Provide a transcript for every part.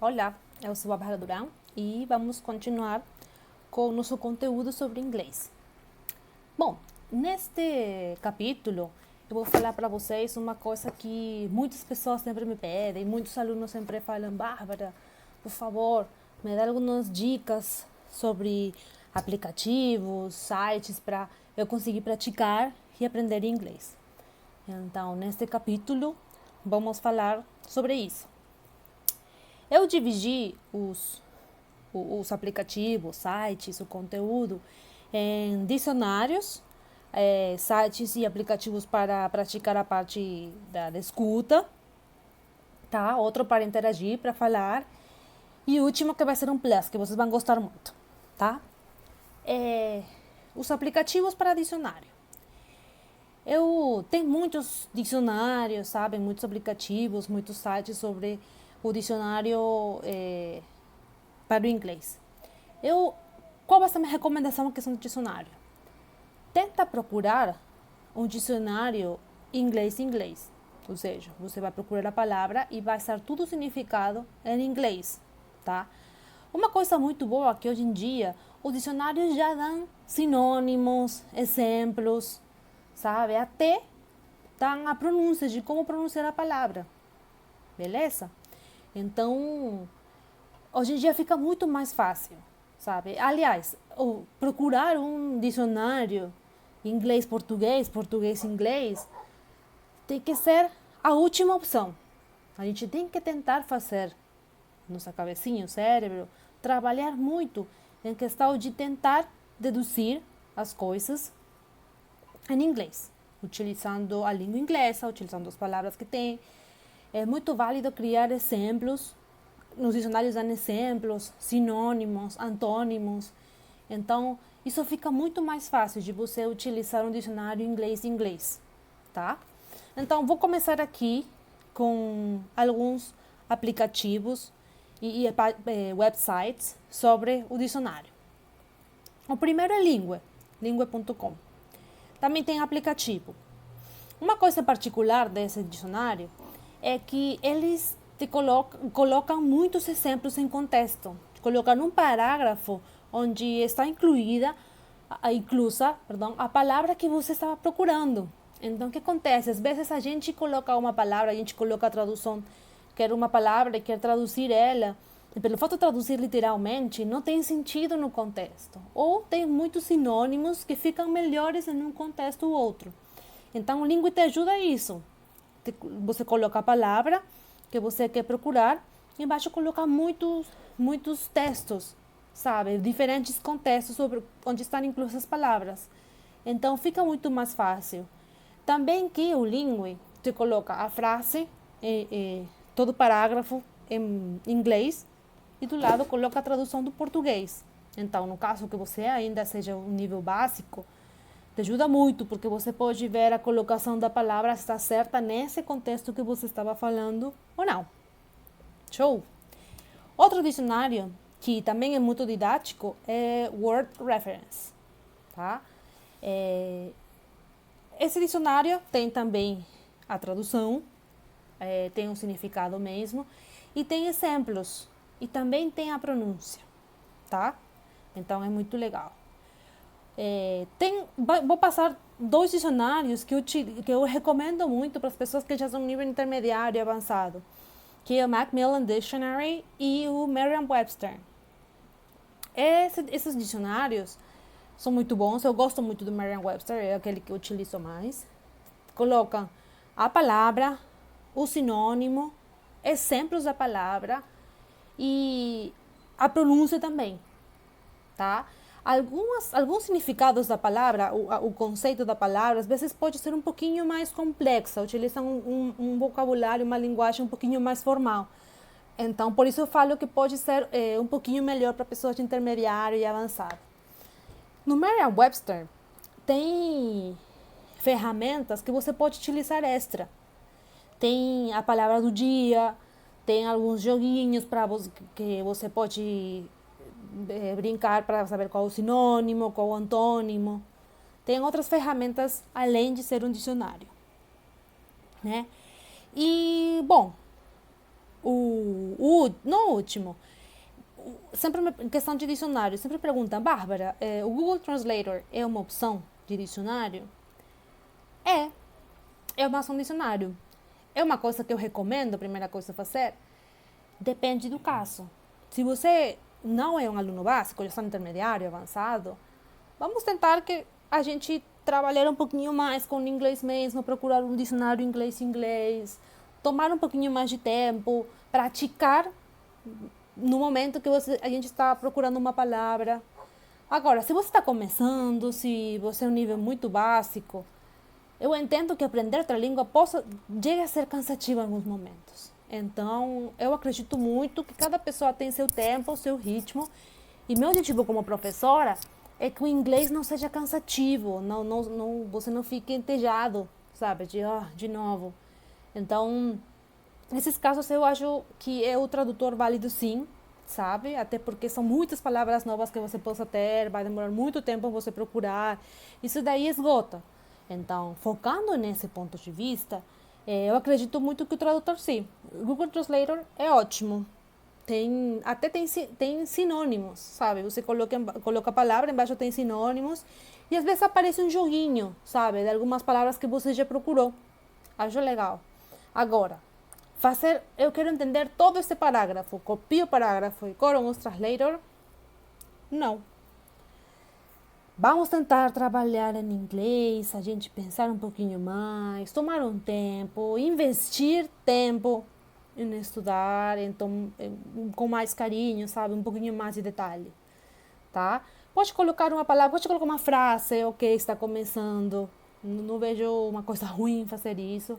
Olá, eu sou a Bárbara Durão e vamos continuar com o nosso conteúdo sobre inglês. Bom, neste capítulo eu vou falar para vocês uma coisa que muitas pessoas sempre me pedem, muitos alunos sempre falam: Bárbara, por favor, me dá algumas dicas sobre aplicativos, sites para eu conseguir praticar e aprender inglês. Então, neste capítulo, vamos falar sobre isso. Eu dividi os aplicativos, sites, o conteúdo em dicionários, sites e aplicativos para praticar a parte da escuta, tá? Outro para interagir, para falar. E o último que vai ser um plus, que vocês vão gostar muito, tá? Os aplicativos para dicionário. Eu tenho muitos dicionários, sabe? Muitos aplicativos, muitos sites sobre o dicionário para o inglês. Qual vai ser a minha recomendação em questão de dicionário? Tenta procurar um dicionário inglês-inglês. Ou seja, você vai procurar a palavra e vai estar tudo o significado em inglês, tá? Uma coisa muito boa é que hoje em dia os dicionários já dão sinônimos, exemplos, sabe? Até dão a pronúncia de como pronunciar a palavra, beleza? Então, hoje em dia fica muito mais fácil, sabe? Aliás, procurar um dicionário inglês-português, português-inglês, tem que ser a última opção. A gente tem que tentar fazer, nossa cabecinha, o cérebro, trabalhar muito em questão de tentar deduzir as coisas em inglês, utilizando a língua inglesa, utilizando as palavras que tem. É muito válido criar exemplos. Nos dicionários dão exemplos, sinônimos, antônimos. Então, isso fica muito mais fácil de você utilizar um dicionário inglês-inglês, tá? Então, vou começar aqui com alguns aplicativos e websites sobre o dicionário. O primeiro é lingua.com. Também tem aplicativo. Uma coisa particular desse dicionário é que eles te colocam muitos exemplos em contexto. Colocam um parágrafo onde está inclusa a palavra que você estava procurando. Então, o que acontece? Às vezes a gente coloca uma palavra, a gente coloca a tradução, quer uma palavra e quer traduzir ela, e pelo fato de traduzir literalmente, não tem sentido no contexto. Ou tem muitos sinônimos que ficam melhores em um contexto ou outro. Então, o Lingua te ajuda a isso. Você coloca a palavra que você quer procurar e embaixo coloca muitos textos, sabe? Diferentes contextos sobre onde estão inclusas as palavras. Então, fica muito mais fácil. Também que o Lingua te coloca a frase, todo o parágrafo em inglês e do lado coloca a tradução do português. Então, no caso que você ainda seja um nível básico, te ajuda muito, porque você pode ver a colocação da palavra está certa nesse contexto que você estava falando ou não. Show! Outro dicionário que também é muito didático é Word Reference, tá? Esse dicionário tem também a tradução, tem um significado mesmo, e tem exemplos, e também tem a pronúncia, tá? Então é muito legal. Vou passar dois dicionários que eu recomendo muito para as pessoas que já são nível intermediário e avançado, que é o Macmillan Dictionary e o Merriam-Webster. Esses dicionários são muito bons, eu gosto muito do Merriam-Webster, é aquele que eu utilizo mais. Colocam a palavra, o sinônimo, exemplos da palavra e a pronúncia também, tá? Alguns significados da palavra, o conceito da palavra, às vezes pode ser um pouquinho mais complexa, utilizam um vocabulário, uma linguagem um pouquinho mais formal. Então, por isso eu falo que pode ser um pouquinho melhor para pessoas de intermediário e avançado. No Merriam-Webster, tem ferramentas que você pode utilizar extra. Tem a palavra do dia, tem alguns joguinhos que você pode brincar para saber qual é o sinônimo, qual é o antônimo. Tem outras ferramentas além de ser um dicionário, né? E, bom, o No último, sempre em questão de dicionário, sempre perguntam, Bárbara, o Google Translator é uma opção de dicionário? É, é uma opção de dicionário. É uma coisa que eu recomendo, a primeira coisa a fazer? Depende do caso. Se você não é um aluno básico, já está no intermediário, avançado, vamos tentar que a gente trabalhar um pouquinho mais com o inglês mesmo, procurar um dicionário inglês, tomar um pouquinho mais de tempo, praticar no momento que a gente está procurando uma palavra. Agora, se você está começando, se você é um nível muito básico, eu entendo que aprender outra língua chegue a ser cansativo em alguns momentos. Então, eu acredito muito que cada pessoa tem seu tempo, seu ritmo. E meu objetivo como professora é que o inglês não seja cansativo, você não fique entediado, sabe? De novo. Então, nesses casos eu acho que é o tradutor válido sim, sabe? Até porque são muitas palavras novas que você possa ter, vai demorar muito tempo você procurar. Isso daí esgota. Então, focando nesse ponto de vista, eu acredito muito que o tradutor sim. O Google Translator é ótimo. Tem sinônimos, sabe? Você coloca a palavra, embaixo tem sinônimos. E às vezes aparece um joguinho, sabe? De algumas palavras que você já procurou. Acho legal. Agora, eu quero entender todo este parágrafo. Copio o parágrafo e colo no Translator? Não. Vamos tentar trabalhar em inglês, a gente pensar um pouquinho mais, tomar um tempo, investir tempo em estudar, com mais carinho, sabe? Um pouquinho mais de detalhe, tá? Pode colocar uma palavra, pode colocar uma frase, ok, está começando. Não vejo uma coisa ruim em fazer isso,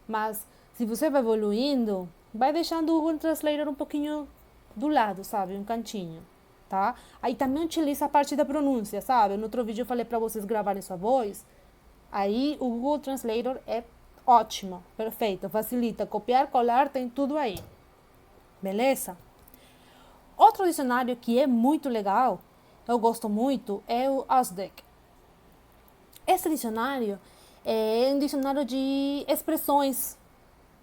mas se você vai evoluindo, vai deixando o Google Translator um pouquinho do lado, sabe? Um cantinho. Tá? Aí também utiliza a parte da pronúncia, sabe? No outro vídeo eu falei para vocês gravarem sua voz. Aí o Google Translator é ótimo, perfeito, facilita. Copiar, colar, tem tudo aí. Beleza? Outro dicionário que é muito legal, eu gosto muito, é o Ausdec. Esse dicionário é um dicionário de expressões,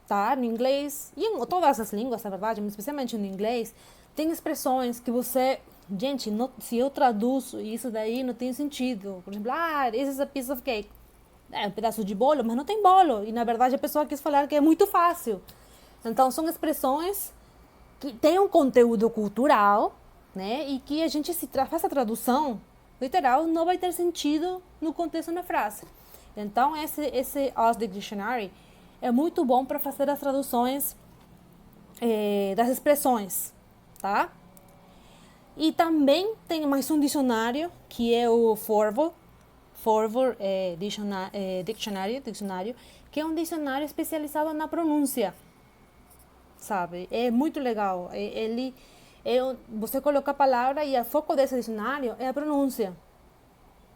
tá? No inglês e em todas as línguas, na verdade, mas especialmente no inglês, tem expressões que você... Gente, se eu traduzo isso daí, não tem sentido. Por exemplo, this is a piece of cake. É um pedaço de bolo, mas não tem bolo. E, na verdade, a pessoa quis falar que é muito fácil. Então, são expressões que têm um conteúdo cultural, né? E que a gente, se faz a tradução literal, não vai ter sentido no contexto da frase. Então, esse Ausdec Dictionary é muito bom para fazer as traduções das expressões, tá? E também tem mais um dicionário, que é o Forvo Dictionário, que é um dicionário especializado na pronúncia, sabe? É muito legal. Você coloca a palavra e o foco desse dicionário é a pronúncia,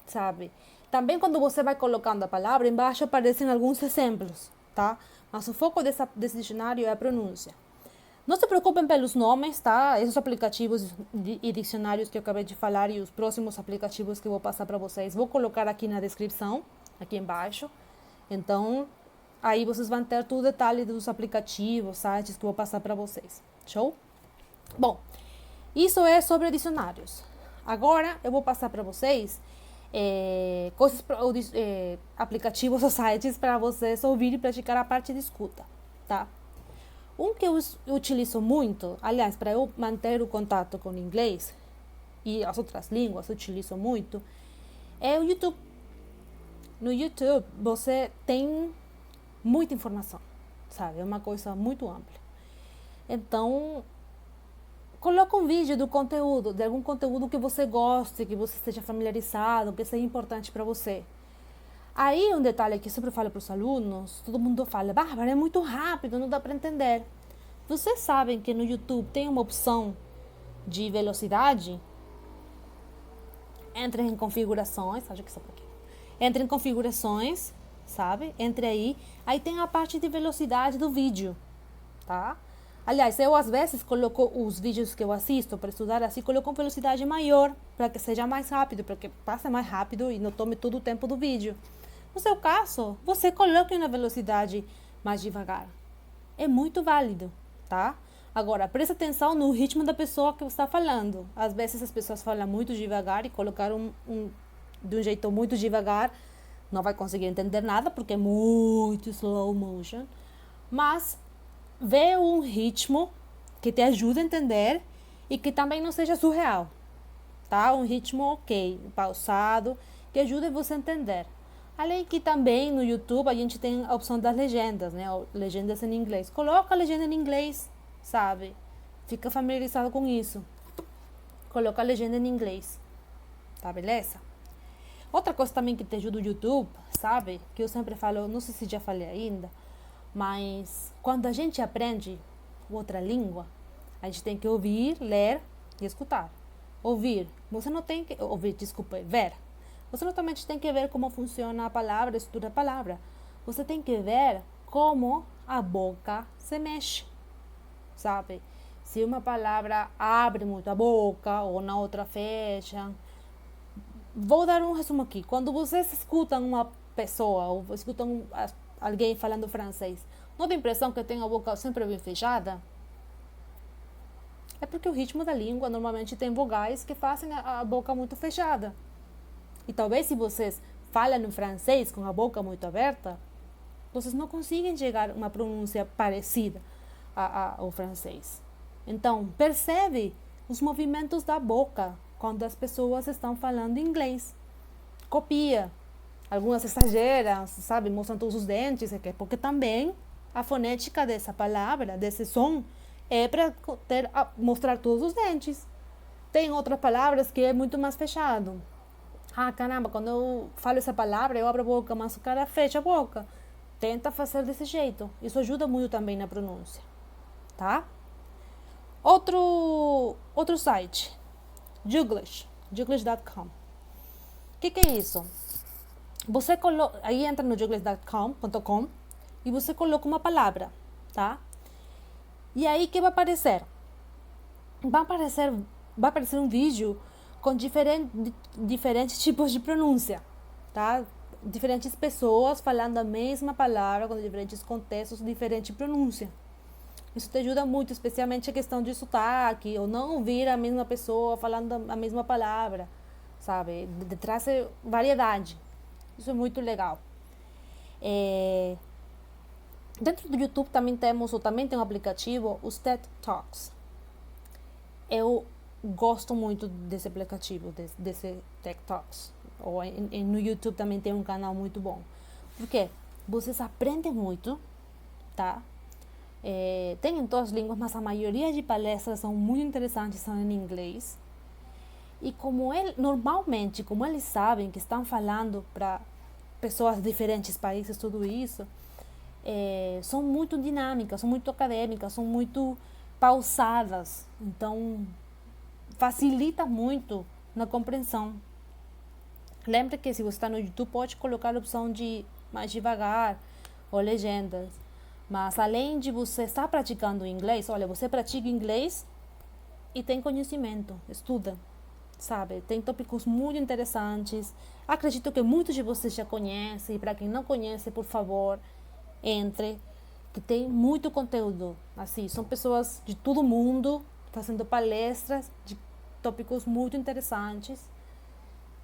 sabe? Também quando você vai colocando a palavra, embaixo aparecem alguns exemplos, tá? Mas o foco desse dicionário é a pronúncia. Não se preocupem pelos nomes, tá? Esses aplicativos e dicionários que eu acabei de falar e os próximos aplicativos que eu vou passar para vocês, vou colocar aqui na descrição, aqui embaixo. Então, aí vocês vão ter todo o detalhe dos aplicativos, sites que eu vou passar para vocês. Show? Bom, isso é sobre dicionários. Agora, eu vou passar para vocês aplicativos ou sites para vocês ouvirem e praticar a parte de escuta, tá? Um que eu utilizo muito, aliás, para eu manter o contato com o inglês e as outras línguas, eu utilizo muito, é o YouTube. No YouTube, você tem muita informação, sabe? É uma coisa muito ampla. Então, coloca um vídeo do conteúdo, de algum conteúdo que você goste, que você esteja familiarizado, que seja importante para você. Aí, um detalhe que eu sempre falo para os alunos, todo mundo fala, Bárbara, é muito rápido, não dá para entender. Vocês sabem que no YouTube tem uma opção de velocidade? Entre em configurações, acho que só por aqui. Entre em configurações, sabe? Entre aí tem a parte de velocidade do vídeo, tá? Aliás, eu às vezes coloco os vídeos que eu assisto para estudar assim, coloco uma velocidade maior, para que seja mais rápido, para que passe mais rápido e não tome todo o tempo do vídeo. No seu caso, você coloque na velocidade mais devagar. É muito válido, tá? Agora, presta atenção no ritmo da pessoa que você está falando. Às vezes as pessoas falam muito devagar e colocar de um jeito muito devagar não vai conseguir entender nada porque é muito slow motion. Mas vê um ritmo que te ajude a entender e que também não seja surreal, tá? Um ritmo ok, pausado, que ajude você a entender. Além que também no YouTube a gente tem a opção das legendas, né? Legendas em inglês. Coloca a legenda em inglês, sabe? Fica familiarizado com isso. Coloca a legenda em inglês, tá beleza? Outra coisa também que te ajuda o YouTube, sabe? Que eu sempre falo, não sei se já falei ainda, mas quando a gente aprende outra língua, a gente tem que ouvir, ler e escutar. Ouvir, você não tem que ouvir, desculpa, ver. Você não somente tem que ver como funciona a palavra, a estrutura da palavra. Você tem que ver como a boca se mexe, sabe? Se uma palavra abre muito a boca ou na outra fecha. Vou dar um resumo aqui. Quando vocês escutam uma pessoa ou escutam alguém falando francês, não tem impressão que tem a boca sempre bem fechada? É porque o ritmo da língua normalmente tem vogais que fazem a boca muito fechada. E talvez se vocês falam no francês com a boca muito aberta, vocês não conseguem chegar a uma pronúncia parecida ao francês. Então, percebe os movimentos da boca quando as pessoas estão falando inglês. Copia. Algumas exageram, sabe, mostram todos os dentes, porque também a fonética dessa palavra, desse som, é para mostrar todos os dentes. Tem outras palavras que é muito mais fechado. Ah, caramba, quando eu falo essa palavra, eu abro a boca, mas o cara fecha a boca. Tenta fazer desse jeito. Isso ajuda muito também na pronúncia, tá? Outro site, Jooglish.com. O que é isso? Você coloca, aí entra no Jooglish.com e você coloca uma palavra, tá? E aí, o que vai aparecer? Vai aparecer um vídeo com diferentes tipos de pronúncia, tá? Diferentes pessoas falando a mesma palavra com diferentes contextos, diferente pronúncia. Isso te ajuda muito, especialmente a questão de sotaque, ou não ouvir a mesma pessoa falando a mesma palavra, sabe? Traz variedade. Isso é muito legal. Dentro do YouTube também tem um aplicativo, os TED Talks. Eu gosto muito desse aplicativo, desse TED Talks. No YouTube também tem um canal muito bom. Porque vocês aprendem muito, tá? Tem em todas as línguas, mas a maioria de palestras são muito interessantes, são em inglês. E normalmente, como eles sabem que estão falando para pessoas de diferentes países, tudo isso, são muito dinâmicas, são muito acadêmicas, são muito pausadas. Então, facilita muito na compreensão. Lembra que se você está no YouTube, pode colocar a opção de mais devagar ou legendas. Mas além de você estar praticando inglês, olha, você pratica inglês e tem conhecimento, estuda, sabe? Tem tópicos muito interessantes. Acredito que muitos de vocês já conhecem. E para quem não conhece, por favor, entre, que tem muito conteúdo. Assim, são pessoas de todo mundo fazendo palestras de tópicos muito interessantes.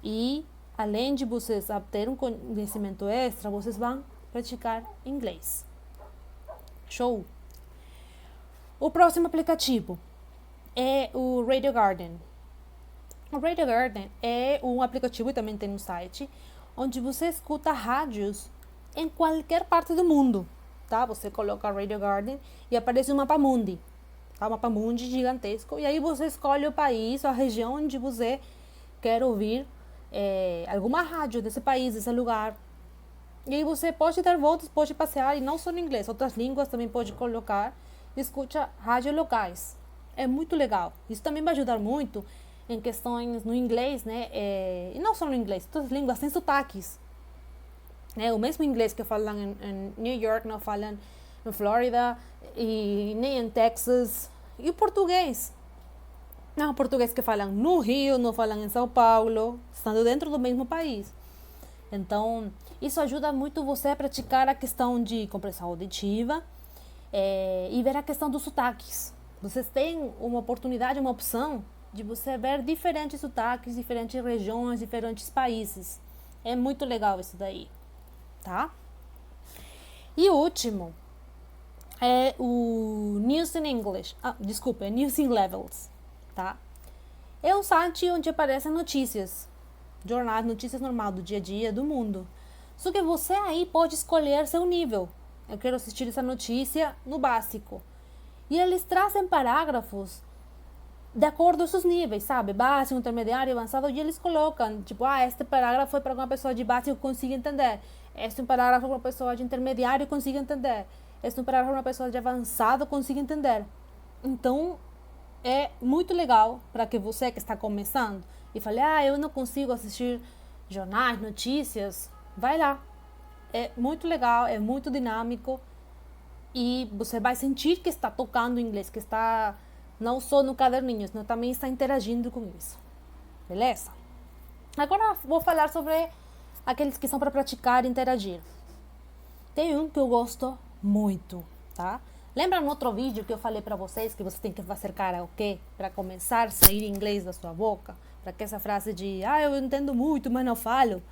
E além de vocês ter um conhecimento extra, vocês vão praticar inglês. Show! O próximo aplicativo é o Radio Garden. O Radio Garden é um aplicativo e também tem um site onde você escuta rádios em qualquer parte do mundo, tá? Você coloca Radio Garden e aparece um mapa mundi, tá? Um mapa mundi gigantesco, e aí você escolhe o país, a região onde você quer ouvir alguma rádio desse país, desse lugar. E aí você pode dar voltas, pode passear, e não só em inglês, outras línguas também pode colocar, e escuta rádios locais. É muito legal. Isso também vai ajudar muito em questões no inglês, né? E não só no inglês, todas as línguas têm sotaques. O mesmo inglês que falam em New York, não falam em Flórida, e nem em Texas. E o português. Não, o português que falam no Rio, não falam em São Paulo, estando dentro do mesmo país. Então, isso ajuda muito você a praticar a questão de compreensão auditiva e ver a questão dos sotaques. Vocês têm uma oportunidade, uma opção de você ver diferentes sotaques, diferentes regiões, diferentes países. É muito legal isso daí, tá? E o último é o News in English. Desculpa, é News in Levels, tá? É um site onde aparecem notícias, jornais, notícias normal do dia a dia do mundo. Só que você aí pode escolher seu nível. Eu quero assistir essa notícia no básico. E eles trazem parágrafos de acordo com seus níveis, sabe? Básico, intermediário, avançado. E eles colocam, tipo, este parágrafo foi para uma pessoa de básico que consiga entender. Este é um parágrafo para uma pessoa de intermediário que consiga entender. Este é um parágrafo para uma pessoa de avançado que consiga entender. Então, é muito legal para que você que está começando e fale, eu não consigo assistir jornais, notícias. Vai lá. É muito legal, é muito dinâmico. E você vai sentir que está tocando inglês, que está não só no caderninho, mas também está interagindo com isso. Beleza? Agora vou falar sobre aqueles que são para praticar e interagir. Tem um que eu gosto muito, tá? Lembra no outro vídeo que eu falei para vocês que você tem que fazer karaokê para começar a sair inglês da sua boca? Para que essa frase de, eu entendo muito, mas não falo,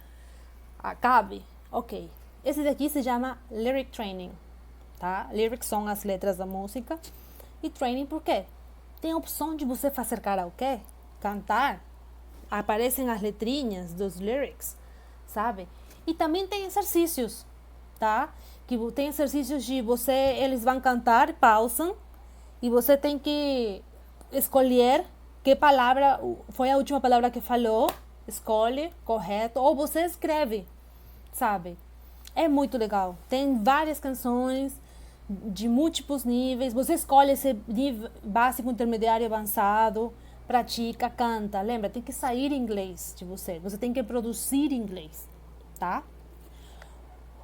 acabe? Ok. Esse daqui se chama Lyric Training. Tá? Lyrics são as letras da música. E training por quê? Tem a opção de você fazer karaokê, cantar. Aparecem as letrinhas dos lyrics, sabe? E também tem exercícios, tá? Que tem exercícios de eles vão cantar, pausam, e você tem que escolher que palavra foi a última palavra que falou, escolhe, correto, ou você escreve, sabe? É muito legal. Tem várias canções de múltiplos níveis. Você escolhe esse nível básico, intermediário, avançado, pratica, canta. Lembra, tem que sair inglês de você. Você tem que produzir inglês, tá?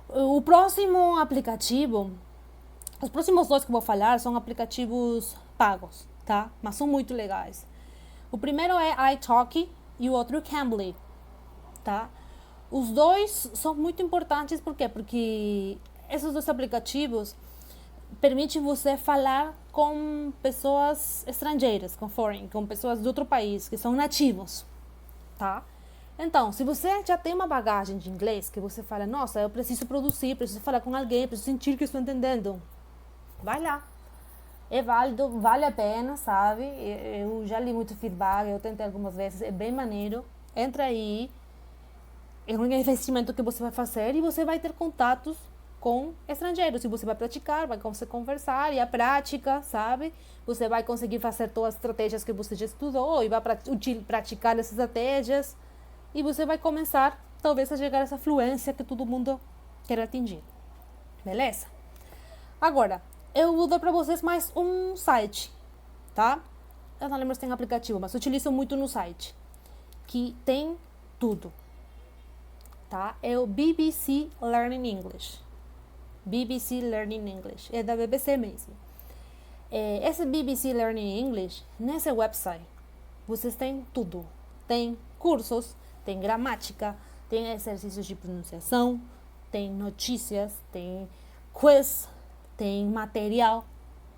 O próximo aplicativo, os próximos dois que eu vou falar são aplicativos pagos, tá? Mas são muito legais. O primeiro é iTalki e o outro é Cambly, tá? Os dois são muito importantes, por quê? Porque esses dois aplicativos permitem você falar com pessoas estrangeiras, com pessoas de outro país, que são nativos, tá? Então, se você já tem uma bagagem de inglês, que você fala, nossa, eu preciso produzir, preciso falar com alguém, preciso sentir que estou entendendo, vai lá. É válido, vale a pena, sabe? Eu já li muito feedback, eu tentei algumas vezes, é bem maneiro. Entra aí, é um investimento que você vai fazer e você vai ter contatos com estrangeiros. E você vai praticar, vai conversar, e a prática, sabe? Você vai conseguir fazer todas as estratégias que você já estudou e vai praticar essas estratégias. E você vai começar, talvez, a chegar a essa fluência que todo mundo quer atingir. Beleza? Agora, eu vou dar para vocês mais um site, tá? Eu não lembro se tem aplicativo, mas eu utilizo muito no site, que tem tudo, tá? É o BBC Learning English. BBC Learning English. É da BBC mesmo. Esse BBC Learning English, nesse website, vocês têm tudo. Tem cursos, tem gramática, tem exercícios de pronunciação, tem notícias, tem quiz, tem material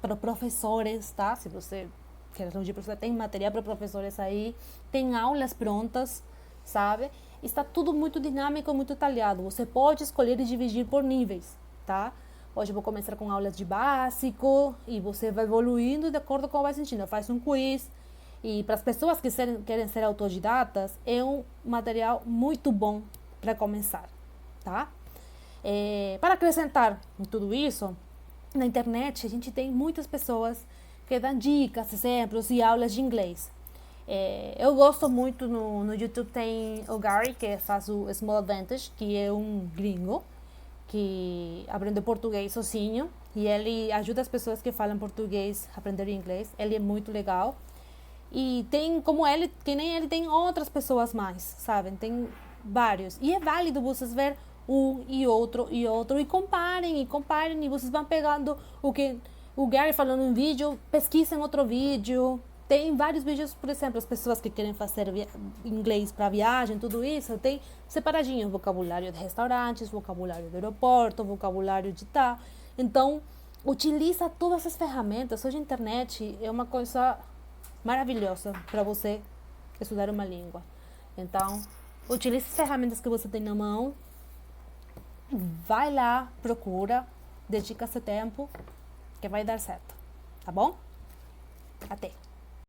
para professores, tá? Se você quer ser professor, tem material para professores aí, tem aulas prontas, sabe? Está tudo muito dinâmico, muito detalhado. Você pode escolher e dividir por níveis, tá? Hoje eu vou começar com aulas de básico e você vai evoluindo de acordo com o que vai sentindo. Faz um quiz. E para as pessoas que querem ser autodidatas, é um material muito bom para começar, tá? Para acrescentar em tudo isso, na internet a gente tem muitas pessoas que dão dicas, exemplos e aulas de inglês. Eu gosto muito, no YouTube tem o Gary, que faz o Small Advantage, que é um gringo que aprendeu português sozinho e ele ajuda as pessoas que falam português a aprender inglês. Ele é muito legal. E tem, como ele, que nem ele, tem outras pessoas mais, sabem? Tem vários. E é válido vocês ver um e outro, e comparem, e vocês vão pegando o que o Gary falou num vídeo, pesquisem outro vídeo. Tem vários vídeos, por exemplo, as pessoas que querem fazer inglês para viagem, tudo isso, tem separadinho vocabulário de restaurantes, vocabulário do aeroporto, vocabulário de tal. Então, utiliza todas as ferramentas. Hoje a internet é uma coisa maravilhosa para você estudar uma língua. Então, utilize as ferramentas que você tem na mão, vai lá, procura, dedica seu tempo, que vai dar certo, tá bom? Até!